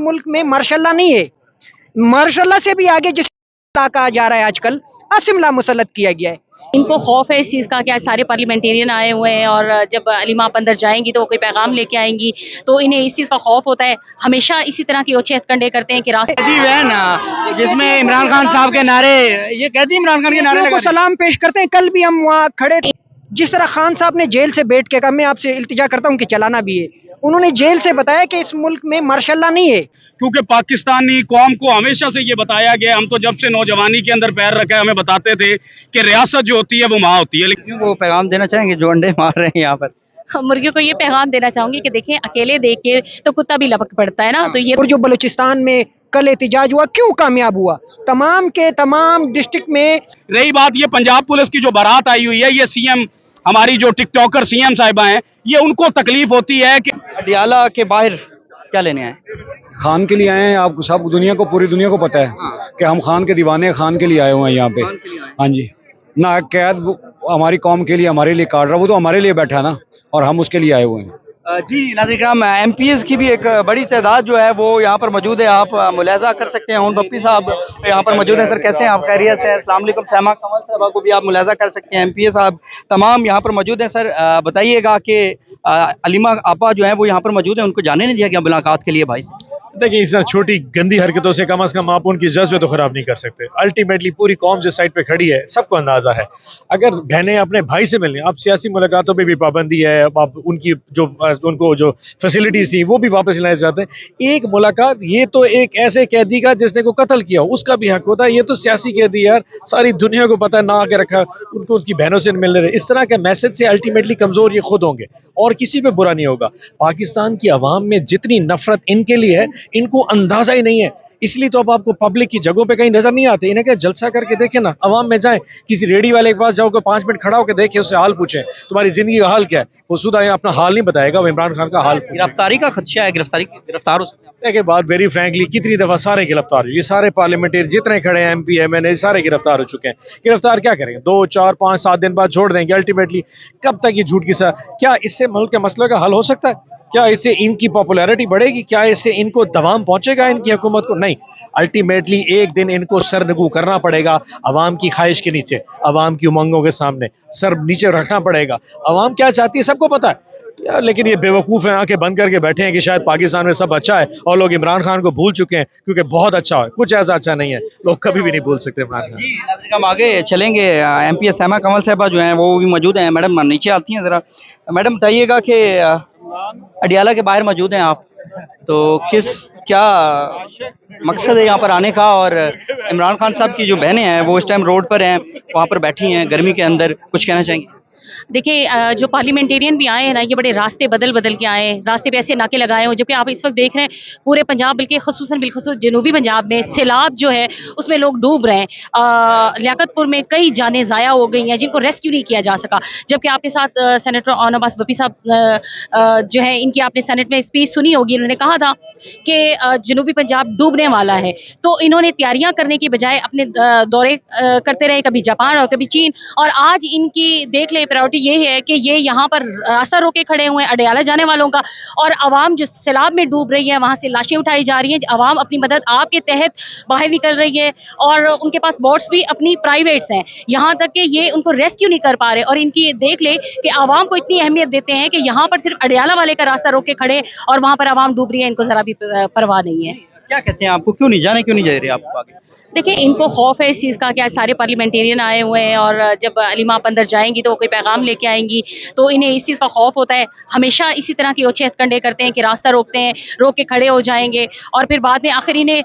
मुल्क में मार्शल्ला नहीं है, मार्शल्ला से भी आगे जिस कहा जा रहा है आजकल असिमला मुसल्लत किया गया है। इनको खौफ है इस चीज़ का कि आज सारे पार्लियामेंटेरियन आए हुए हैं और जब अलीमा आप अंदर जाएंगी तो वो कोई पैगाम लेके आएंगी, तो इन्हें इस चीज़ का खौफ होता है। हमेशा इसी तरह की ओछे हथकंडे करते हैं कि रास्ते है ना, जिसमें इमरान खान साहब के नारे, ये कहती है इमरान खान के नारे को सलाम पेश करते हैं। कल भी हम वहाँ खड़े थे, जिस तरह खान साहब ने जेल से बैठ के कहा, मैं आपसे इल्तिजा करता हूँ कि चलाना भी है, उन्होंने जेल से बताया कि इस मुल्क में मार्शल्ला नहीं है, क्योंकि पाकिस्तानी कौम को हमेशा से ये बताया गया, हम तो जब से नौजवानी के अंदर पैर रखा है हमें बताते थे कि रियासत जो होती है वो माँ होती है। लेकिन वो पैगाम देना चाहेंगे जो अंडे मार रहे हैं यहाँ पर? मुर्गियों को ये पैगाम देना चाहूंगी कि देखें, अकेले देख के तो कुत्ता भी लपक पड़ता है ना। तो ये और जो बलूचिस्तान में कल एहतजाज हुआ क्यों कामयाब हुआ, तमाम के तमाम डिस्ट्रिक्ट में। रही बात ये पंजाब पुलिस की जो बारात आई हुई है, ये सीएम हमारी जो टिकटॉकर सीएम साहिबा हैं, ये उनको तकलीफ होती है कि अडियाला के बाहर क्या लेने आए? खान के लिए आए हैं। आपको सब दुनिया को, पूरी दुनिया को पता है कि हम खान के दीवाने, खान के लिए आए हुए हैं यहाँ पे। हाँ जी, ना कैद हमारी कौम के लिए, हमारे लिए काट रहा, वो तो हमारे लिए बैठा है ना, और हम उसके लिए आए हुए हैं। जी नाज़रीन किराम, MPs की भी एक बड़ी तादाद जो है वो यहाँ पर मौजूद है। आप मुलाहजा कर सकते हैं, बप्पी साहब यहाँ पर मौजूद हैं। सर कैसे हैं आप? खैरियत से? अस्सलाम वालेकुम। सहमा कमल साहब को भी आप मुलाहजा कर सकते हैं। MPs साहब तमाम यहाँ पर मौजूद हैं। सर बताइएगा कि अलीमा आपा जो है वो यहाँ पर मौजूद है, उनको जाने नहीं दिया गया मुलाकात के लिए? भाई देखिए, इस छोटी गंदी हरकतों से कम से कम आप उनकी जज्बे तो खराब नहीं कर सकते। अल्टीमेटली पूरी कौम जिस साइड पे खड़ी है सबको अंदाजा है, अगर बहनें अपने भाई से मिलने, अब सियासी मुलाकातों पे भी पाबंदी है, आप उनकी जो उनको जो फैसिलिटीज थी वो भी वापस लाए जाते हैं। एक मुलाकात, ये तो एक ऐसे कैदी का जिसने को कत्ल किया उसका भी हक होता है, ये तो सियासी कैदी यार, सारी दुनिया को पता है, ना आके रखा उनको उनकी बहनों से मिल रहे। इस तरह के मैसेज से अल्टीमेटली कमजोर ये खुद होंगे और किसी पे बुरा नहीं होगा। पाकिस्तान की आवाम में जितनी नफरत इनके लिए है, इनको अंदाजा ही नहीं है, इसलिए तो अब आपको पब्लिक की जगहों पे कहीं नजर नहीं आते। इन्हें क्या जलसा करके देखें ना, आवाम में जाएं, किसी रेडी वाले के पास जाओ, 5 मिनट खड़ा होकर देखें, उससे हाल पूछें तुम्हारी जिंदगी का हाल क्या है, वो सुधा अपना हाल नहीं बताएगा, वो इमरान खान का हाल। गिरफ्तारी का खदशा है, गिरफ्तार हो सकते हैं। देखिए बात वेरी फ्रैंकली, कितनी दफा सारे गिरफ्तार हुए, ये सारे पार्लियामेंटेरियन जितने खड़े हैं, MP MNA सारे गिरफ्तार हो चुके हैं। गिरफ्तार क्या करेंगे? 2 4 5 7 दिन बाद छोड़ देंगे। अल्टीमेटली कब तक ये झूठ की सा, क्या इससे मुल्क के मसलों का हल हो सकता है? क्या इससे इनकी पॉपुलैरिटी बढ़ेगी? क्या इससे इनको दवाम पहुंचेगा इनकी हुकूमत को? नहीं। अल्टीमेटली एक दिन इनको सरनगू करना पड़ेगा, अवाम की ख्वाहिश के नीचे, अवाम की उमंगों के सामने सर नीचे रखना पड़ेगा। अवाम क्या चाहती है सबको पता है यार, लेकिन ये बेवकूफ़ हैं, आंखें बंद करके बैठे हैं कि शायद पाकिस्तान में सब अच्छा है और लोग इमरान खान को भूल चुके हैं, क्योंकि बहुत अच्छा है, कुछ ऐसा अच्छा नहीं है, लोग कभी भी नहीं भूल सकते इमरान खान। जी नाज़रीन हम आगे चलेंगे। MP सहमा कमल साहबा जो हैं वो भी मौजूद हैं। मैडम नीचे आती हैं ज़रा। मैडम बताइएगा कि अडियाला के बाहर मौजूद हैं आप, तो क्या मकसद है यहाँ पर आने का? और इमरान खान साहब की जो बहनें हैं वो इस टाइम रोड पर हैं, वहाँ पर बैठी हैं गर्मी के अंदर, कुछ कहना चाहेंगे? देखिए, जो पार्लियामेंटेरियन भी आए हैं ना, ये बड़े रास्ते बदल के आए हैं, रास्ते पे ऐसे नाके लगाए हो, जबकि आप इस वक्त देख रहे हैं पूरे पंजाब, बल्कि खसूसन बिलखसूस जनूबी पंजाब में सैलाब जो है उसमें लोग डूब रहे हैं। लियाकतपुर में कई जानें ज़ाया हो गई हैं जिनको रेस्क्यू नहीं किया जा सका, जबकि आपके साथ सेनेटर ऑन अब्बास बप्पी साहब जो है, इनकी आपने सेनेट में स्पीच सुनी होगी, इन्होंने कहा था कि जनूबी पंजाब डूबने वाला है। तो इन्होंने तैयारियां करने की बजाय अपने दौरे करते रहे, कभी जापान और कभी चीन, और आज इनकी देख लें प्रायोरिटी ये है कि ये यहाँ पर रास्ता रोके खड़े हुए हैं अडियाला जाने वालों का, और आवाम जो सैलाब में डूब रही है वहाँ से लाशें उठाई जा रही हैं, आवाम अपनी मदद आपके तहत बाहर निकल रही है, और उनके पास बोट्स भी अपनी प्राइवेट्स हैं, यहाँ तक कि ये उनको रेस्क्यू नहीं कर पा रहे। और इनकी देख ले कि आवाम को इतनी अहमियत देते हैं कि यहाँ पर सिर्फ अडियाला वाले का रास्ता रोक के खड़े और वहाँ पर आवाम डूब रही है, इनको जरा भी परवाह नहीं है। क्या कहते हैं, आपको क्यों नहीं जा रहे आप आगे? देखिए, इनको खौफ है इस चीज़ का कि आज सारे पार्लियामेंटेरियन आए हुए हैं और जब अलीमा आप अंदर जाएंगी तो वो कोई पैगाम लेके आएंगी, तो इन्हें इस चीज़ का खौफ होता है। हमेशा इसी तरह की ओछे हथकंडे करते हैं कि रास्ता रोकते हैं, रोक के खड़े हो जाएंगे, और फिर बाद में आखिर इन्हें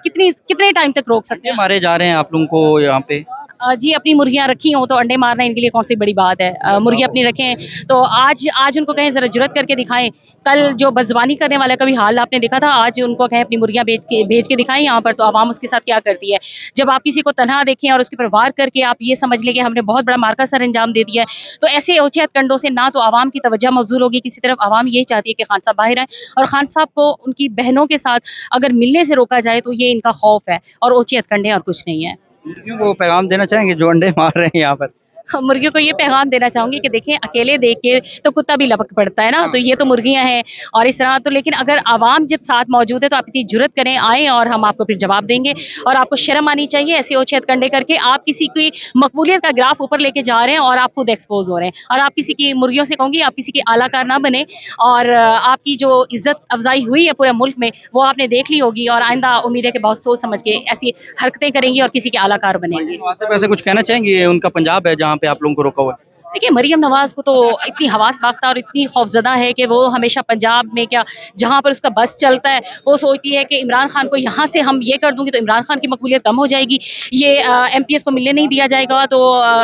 कितने टाइम तक रोक सकते हैं? मारे जा रहे हैं आप लोगों को यहाँ पे? जी, अपनी मुर्गियां रखी हों तो अंडे मारना इनके लिए कौन सी बड़ी बात है। मुर्गी अपनी रखें तो आज उनको कहें ज़रा जुर्रत करके दिखाएं। कल जो बदज़बानी करने वाला का भी हाल आपने देखा था, आज उनको कहें अपनी मुर्गियां भेज के दिखाएं यहाँ पर, तो आवाम उसके साथ क्या करती है। जब आप किसी को तनहा देखें और उसके पर वार करके आप ये समझ लें कि हमने बहुत बड़ा मार्का सर अंजाम दे दिया है, तो ऐसे ओछे हथकंडों से ना तो आवाम की तवज्जो मबजूल होगी किसी तरफ, आवाम यही चाहती है कि खान साहब बाहर आए, और खान साहब को उनकी बहनों के साथ अगर मिलने से रोका जाए तो ये इनका खौफ है, और ओछे हथकंडे और कुछ नहीं है। क्यों वो पैगाम देना चाहेंगे जो अंडे मार रहे हैं यहाँ पर? मुर्गियों को ये पैगाम देना चाहूंगी कि देखें, अकेले देख के तो कुत्ता भी लपक पड़ता है ना, तो ये तो मुर्गियां हैं और इस तरह तो, लेकिन अगर आवाम जब साथ मौजूद है तो आप इतनी जुर्रत करें, आए और हम आपको फिर जवाब देंगे। और आपको शर्म आनी चाहिए ऐसे ओछे हथकंडे करके, आप किसी की मकबूलियत का ग्राफ ऊपर लेके जा रहे हैं और आप खुद एक्सपोज हो रहे हैं। और आप किसी की, मुर्गियों से कहूंगी, आप किसी की आलाकार ना बने और आपकी जो इज्जत अफजाई हुई है पूरे मुल्क में वो आपने देख ली होगी, और आइंदा उम्मीद है कि बहुत सोच समझ के ऐसी हरकतें करेंगी और किसी के आलाकार बनेंगे। वासिफ ऐसे कुछ कहना चाहेंगे? उनका पंजाब है जहाँ पे आप लोगों को रोका हुआ है। देखिए, मरियम नवाज को तो इतनी हवास बाख्ता और इतनी खौफजदा है कि वो हमेशा पंजाब में क्या, जहाँ पर उसका बस चलता है वो सोचती है कि इमरान खान को यहाँ से हम ये कर दूंगी तो इमरान खान की मकबूलियत कम हो जाएगी, ये MPS को मिलने नहीं दिया जाएगा तो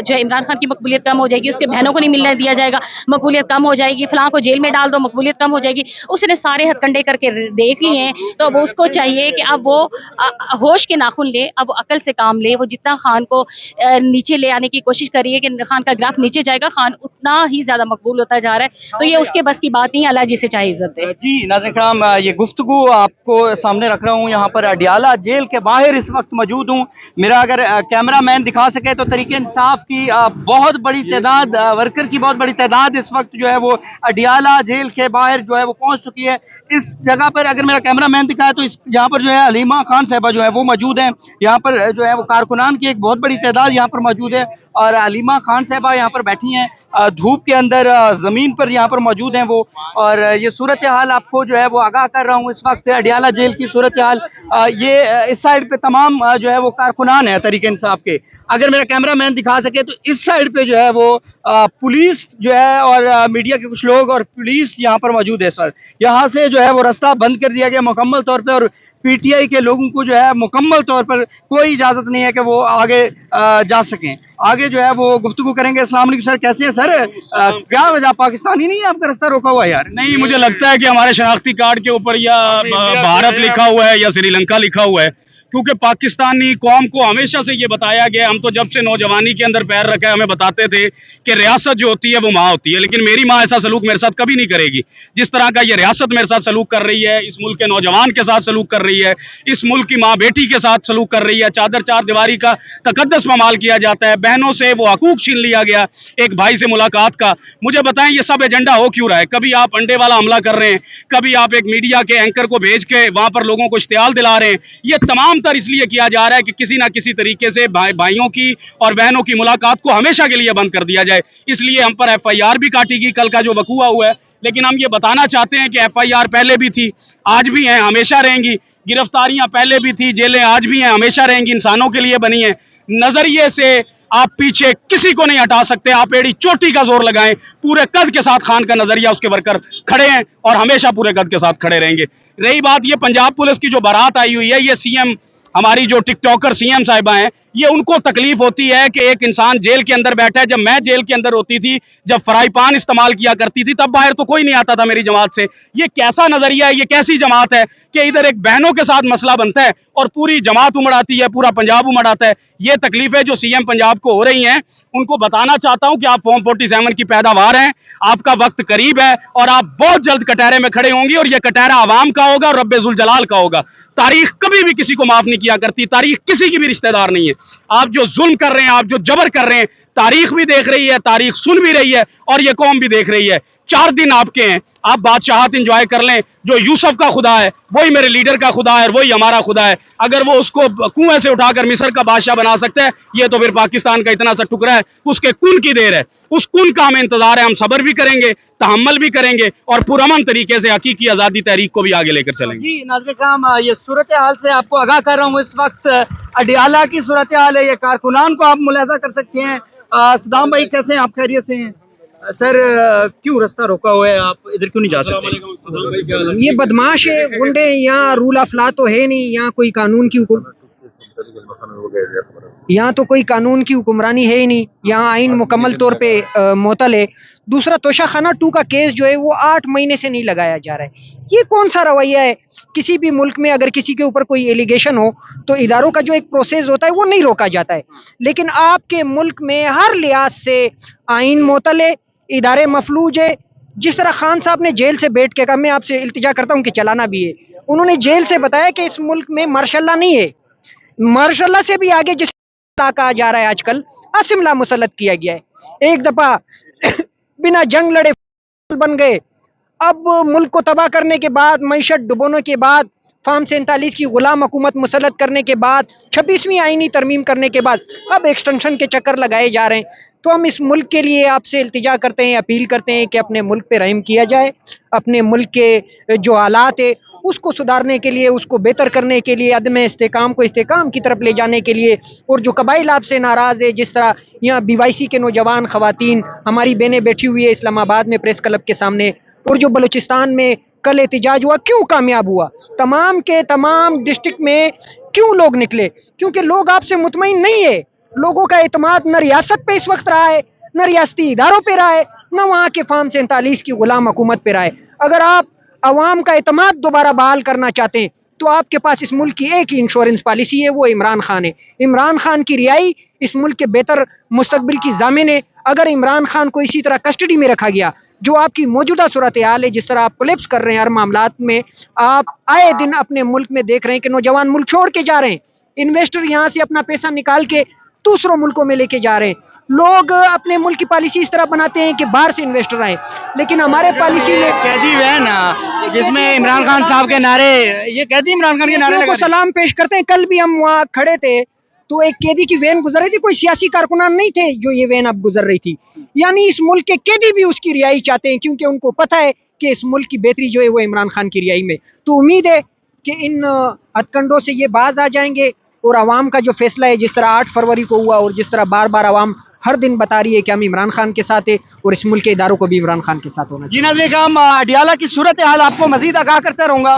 जो है इमरान खान की मकबूलियत कम हो जाएगी, उसके बहनों को नहीं मिलने दिया जाएगा, मकबूलियत कम हो जाएगी, फलां को जेल में डाल दो, मकबूलियत कम हो जाएगी। उसने सारे हथकंडे करके देख लिए हैं, तो अब उसको चाहिए कि अब वो होश के नाखून ले, अब वो अकल से काम ले। वो जितना खान को नीचे ले आने की कोशिश कर रही है कि खान का ग्राफ नीचे जाएगा, खान उतना ही ज्यादा मकबूल होता जा रहा है, तो ये उसके बस की बात नहीं है। अल्लाह जिसे चाहे इज्जत दे। जी नाज़रीन कराम, ये गुफ्तगू आपको सामने रख रहा हूँ, यहाँ पर अडियाला जेल के बाहर इस वक्त मौजूद हूँ। मेरा अगर कैमरा मैन दिखा सके तो तरीके इंसाफ की बहुत बड़ी तादाद, वर्कर की बहुत बड़ी तादाद इस वक्त जो है वो अडियाला जेल के बाहर जो है वो पहुँच चुकी है। इस जगह पर अगर मेरा कैमरा मैन दिखाए तो इस यहाँ पर जो है हलीमा खान साहबा जो है वो मौजूद हैं। यहाँ पर जो है वो कारकुनान की एक बहुत बड़ी तादाद यहाँ पर मौजूद है और हलीमा खान साहबा यहाँ पर बैठी हैं धूप के अंदर, ज़मीन पर यहाँ पर मौजूद हैं वो। और ये सूरत हाल आपको जो है वो आगाह कर रहा हूँ इस वक्त अडियाला जेल की सूरत हाल। ये इस साइड पे तमाम जो है वो कारकुनान है तरीके इंसाफ के। अगर मेरा कैमरा मैन दिखा सके तो इस साइड पे जो है वो पुलिस जो है और मीडिया के कुछ लोग और पुलिस यहाँ पर मौजूद है इस वक्त। यहाँ से जो है वो रास्ता बंद कर दिया गया मुकम्मल तौर पे और PTI के लोगों को जो है मुकम्मल तौर पर कोई इजाज़त नहीं है कि वो आगे जा सकें। आगे जो है वो गुफ्तगू करेंगे। अस्सलाम वालेकुम सर, कैसे हैं सर? क्या वजह, पाकिस्तानी नहीं है आपका रास्ता रोका हुआ है यार? नहीं, मुझे लगता है कि हमारे शनाख्ती कार्ड के ऊपर या भारत लिखा हुआ है या श्रीलंका लिखा हुआ है, क्योंकि पाकिस्तानी कौम को हमेशा से ये बताया गया, हम तो जब से नौजवानी के अंदर पैर रखा है हमें बताते थे कि रियासत जो होती है वो माँ होती है, लेकिन मेरी माँ ऐसा सलूक मेरे साथ कभी नहीं करेगी जिस तरह का ये रियासत मेरे साथ सलूक कर रही है, इस मुल्क के नौजवान के साथ सलूक कर रही है, इस मुल्क की माँ बेटी के साथ सलूक कर रही है। चादर चार दीवारी का तकद्दस पामाल किया जाता है, बहनों से वो हकूक छीन लिया गया, एक भाई से मुलाकात का। मुझे बताएं ये सब एजेंडा हो क्यों रहा है? कभी आप अंडे वाला हमला कर रहे हैं, कभी आप एक मीडिया के एंकर को भेज के वहां पर लोगों को इश्तियाल दिला रहे हैं। ये तमाम तर इसलिए किया जा रहा है कि किसी ना किसी तरीके से भाइयों की और बहनों की मुलाकात को हमेशा के लिए बंद कर दिया जाए। इसलिए हम पर FIR भी काटेगी कल का जो वकूआ हुआ है, लेकिन हम ये बताना चाहते हैं कि FIR पहले भी थी, आज भी हैं, हमेशा रहेंगी। गिरफ्तारियां पहले भी थी, जेलें आज भी हैं, हमेशा रहेंगी, इंसानों के लिए बनी हैं। नजरिए से आप पीछे किसी को नहीं हटा सकते। आप एड़ी चोटी का जोर लगाएं, पूरे कद के साथ खान का नजरिया उसके वर्कर खड़े हैं और हमेशा पूरे कद के साथ खड़े रहेंगे। रही बात ये पंजाब पुलिस की जो बारात आई हुई है, ये CM हमारी जो टिकटॉकर CM साहिबा हैं, ये उनको तकलीफ होती है कि एक इंसान जेल के अंदर बैठा है। जब मैं जेल के अंदर होती थी, जब फ्राई पान इस्तेमाल किया करती थी, तब बाहर तो कोई नहीं आता था मेरी जमात से। ये कैसा नजरिया है, ये कैसी जमात है कि इधर एक बहनों के साथ मसला बनता है और पूरी जमात उमड़ आती है, पूरा पंजाब उमड़ आता है। ये तकलीफें जो CM पंजाब को हो रही हैं, उनको बताना चाहता हूं कि आप फॉर्म 47 की पैदावार हैं, आपका वक्त करीब है और आप बहुत जल्द कटहरे में खड़े होंगी और ये कटहरा आवाम का होगा और रब्बे जुल जलाल का होगा। तारीख कभी भी किसी को माफ नहीं किया करती, तारीख किसी की भी रिश्तेदार नहीं है। आप जो जुल्म कर रहे हैं, आप जो जबर कर रहे हैं, तारीख भी देख रही है, तारीख सुन भी रही है और ये कौम भी देख रही है। 4 दिन आपके हैं, आप बादशाहत एंजॉय कर लें। जो यूसुफ का खुदा है वही मेरे लीडर का खुदा है और वही हमारा खुदा है। अगर वो उसको कुएं से उठाकर मिस्र का बादशाह बना सकता है, ये तो फिर पाकिस्तान का इतना सा टुकड़ा है, उसके कुन की देर है, उस कुन का हमें इंतजार है। हम सब्र भी करेंगे, तहम्मुल भी करेंगे और पुरअमन तरीके से हकीकी आज़ादी तहरीक को भी आगे लेकर चलेंगे। जी नाज़रीन कराम, ये सूरत हाल से आपको आगाह कर रहा हूँ। इस वक्त अडियाला की सूरत हाल है, ये कारकुनान को आप मुलाजा कर सकते हैं। सदाम भाई कैसे हैं आप? खैरियत से हैं सर? क्यों रास्ता रोका हुआ है, आप इधर क्यों नहीं जा सकते? ये बदमाश है, गुंडे, यहाँ रूल ऑफ लॉ तो है नहीं, यहाँ कोई कानून की यहाँ तो कोई कानून की हुक्मरानी है ही नहीं, यहाँ आइन मुकम्मल तौर पे मोतल है। दूसरा, तोशाखाना 2 का केस जो है वो 8 महीने से नहीं लगाया जा रहा है। ये कौन सा रवैया है? किसी भी मुल्क में अगर किसी के ऊपर कोई एलिगेशन हो तो इदारों का जो एक प्रोसेस होता है वो नहीं रोका जाता है, लेकिन आपके मुल्क में हर लिहाज से आइन मोतल है, इदारे मफलूज है। जिस तरह खान साहब ने जेल से बैठ के कहा, मैं आपसे इल्तिजा करता हूँ कि चलाना भी है, उन्होंने जेल से बताया कि इस मुल्क में मार्शल लॉ नहीं है, मार्शल लॉ से भी आगे जिस कहा जा रहा है आजकल, शिमला मुसल्लत किया गया है। एक दफा बिना जंग लड़े बन गए, अब मुल्क को तबाह करने के बाद, मईशत डुबोने के बाद, फार्म 47 की गुलाम हुकूमत मुसल्लत करने के बाद, 26वीं आईनी तरमीम करने के बाद अब एक्सटेंशन के चक्कर लगाए जा रहे हैं। तो हम इस मुल्क के लिए आपसे इल्तिजा करते हैं, अपील करते हैं कि अपने मुल्क पे रहम किया जाए, अपने मुल्क के जो हालात है उसको सुधारने के लिए, उसको बेहतर करने के लिए, अदम इस्तेकाम को इस्तेकाम की तरफ ले जाने के लिए, और जो कबाइल आपसे नाराज़ है, जिस तरह यहाँ BYC के नौजवान ख़वातीन, हमारी बहनें बैठी हुई है इस्लामाबाद में प्रेस क्लब के सामने, और जो बलूचिस्तान में कल एहतजाज हुआ, क्यों कामयाब हुआ, तमाम के तमाम डिस्ट्रिक्ट में क्यों लोग निकले? क्योंकि लोग आपसे मुतमईन नहीं है। लोगों का एतमाद न रियासत पे इस वक्त रहा है, न रियासती इदारों पे रहा है, न वहाँ के फार्म 47 की गुलाम हुकूमत पे रहा है। अगर आप अवाम का एतमाद दोबारा बहाल करना चाहते हैं तो आपके पास इस मुल्क की एक ही इंश्योरेंस पॉलिसी है, वो इमरान खान है। इमरान खान की रिहाई इस मुल्क के बेहतर मुस्तकबिल की ज़ामिन है। अगर इमरान खान को इसी तरह कस्टडी में रखा गया, जो आपकी मौजूदा सूरत हाल है, जिस तरह आप कोलैप्स कर रहे हैं हर मामलात में, आप आए दिन अपने मुल्क में देख रहे हैं कि नौजवान मुल्क छोड़ के जा रहे हैं, इन्वेस्टर यहाँ से अपना पैसा निकाल के दूसरों मुल्कों में लेके जा रहे हैं। लोग अपने मुल्क की पॉलिसी इस तरह बनाते हैं कि बाहर से इन्वेस्टर आए, लेकिन हमारे पॉलिसी में कैदी वैन जिसमें इमरान खान साहब के नारे, ये कैदी इमरान खान के नारे को लगा सलाम पेश करते हैं। कल भी हम वहाँ खड़े थे तो एक कैदी की वैन गुजर रही थी, कोई सियासी कारकुनान नहीं थे जो ये वैन अब गुजर रही थी। यानी इस मुल्क के कैदी भी उसकी रिहाई चाहते हैं, क्योंकि उनको पता है कि इस मुल्क की बेहतरी जो है वो इमरान खान की रिहाई में। तो उम्मीद है कि इन हथकंडों से ये बाज आ जाएंगे, और आवाम का जो फैसला है, जिस तरह 8 फरवरी को हुआ और जिस तरह बार बार आवाम हर दिन बता रही है कि हम इमरान खान के साथ है, और इस मुल्क के इदारों को भी इमरान खान के साथ होना चाहिए। जी नाज़रीन हम अडियाला की सूरत हाल आपको मजीद आगाह करता रहूँगा।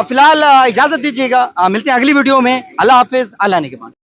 फिलहाल इजाज़त दीजिएगा, मिलते हैं अगली वीडियो में। अल्लाह हाफिज़, अल्लाह ने के बाद।